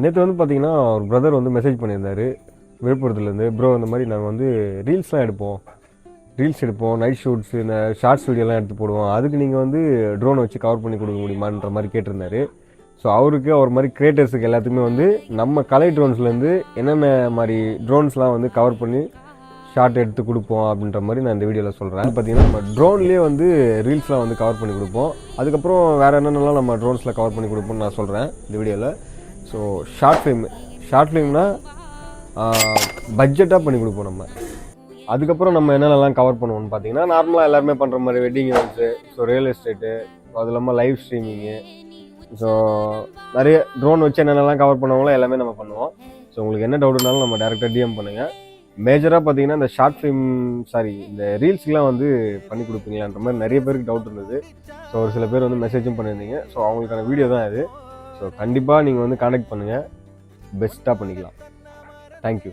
நேற்று வந்து பார்த்தீங்கன்னா ஒரு பிரதர் வந்து மெசேஜ் பண்ணியிருந்தாரு விழுப்புரத்துலேருந்து. ப்ரோ இந்த மாதிரி நாங்கள் வந்து ரீல்ஸ் எடுப்போம், நைட் ஷூட்ஸு, இந்த ஷார்ட்ஸ் வீடியோலாம் எடுத்து போடுவோம், அதுக்கு நீங்கள் வந்து ட்ரோனை வச்சு கவர் பண்ணி கொடுக்க முடியுமான்ற மாதிரி கேட்டிருந்தாரு. ஸோ அவருக்கு அவர் மாதிரி கிரியேட்டர்ஸுக்கு எல்லாத்துக்குமே வந்து நம்ம கலை ட்ரோன்ஸ்லேருந்து என்னென்ன மாதிரி ட்ரோன்ஸ்லாம் வந்து கவர் பண்ணி ஷார்ட் எடுத்து கொடுப்போம் அப்படின்ற மாதிரி நான் இந்த வீடியோவில் சொல்கிறேன். பார்த்தீங்கன்னா நம்ம ட்ரோன்லேயே வந்து ரீல்ஸ்லாம் வந்து கவர் பண்ணி கொடுப்போம். அதுக்கப்புறம் வேறு என்னென்னலாம் நம்ம ட்ரோன்ஸில் கவர் பண்ணி கொடுப்போம்னு நான் சொல்கிறேன் இந்த வீடியோவில். ஸோ ஷார்ட் ஃபிலிம்னா பட்ஜெட்டாக பண்ணி கொடுப்போம் நம்ம. அதுக்கப்புறம் நம்ம என்னென்னலாம் கவர் பண்ணுவோம்னு பார்த்தீங்கன்னா நார்மலாக எல்லாருமே பண்ணுற மாதிரி wedding events, so real estate, அது இல்லாமல் லைவ் ஸ்ட்ரீமிங்கு, ஸோ நிறைய ட்ரோன் வச்சு என்னென்னலாம் கவர் பண்ணுவாங்களோ எல்லாமே நம்ம பண்ணுவோம். ஸோ உங்களுக்கு என்ன டவுட்னாலும் நம்ம டேரெக்டாக டிஎம் பண்ணுங்கள். மேஜராக பார்த்தீங்கன்னா இந்த ஷார்ட் ஃபிலிம் இந்த ரீல்ஸ்லாம் வந்து பண்ணி கொடுப்பீங்களான்ற மாதிரி நிறைய பேருக்கு டவுட் இருந்தது. ஸோ ஒரு சில பேர் வந்து மெசேஜும் பண்ணியிருந்தீங்க. ஸோ அவங்களுக்கான வீடியோ தான் இது. ஸோ கண்டிப்பாக நீங்கள் வந்து கான்டாக்ட் பண்ணுங்கள், பெஸ்ட்டாக பண்ணிக்கலாம். தேங்க்யூ.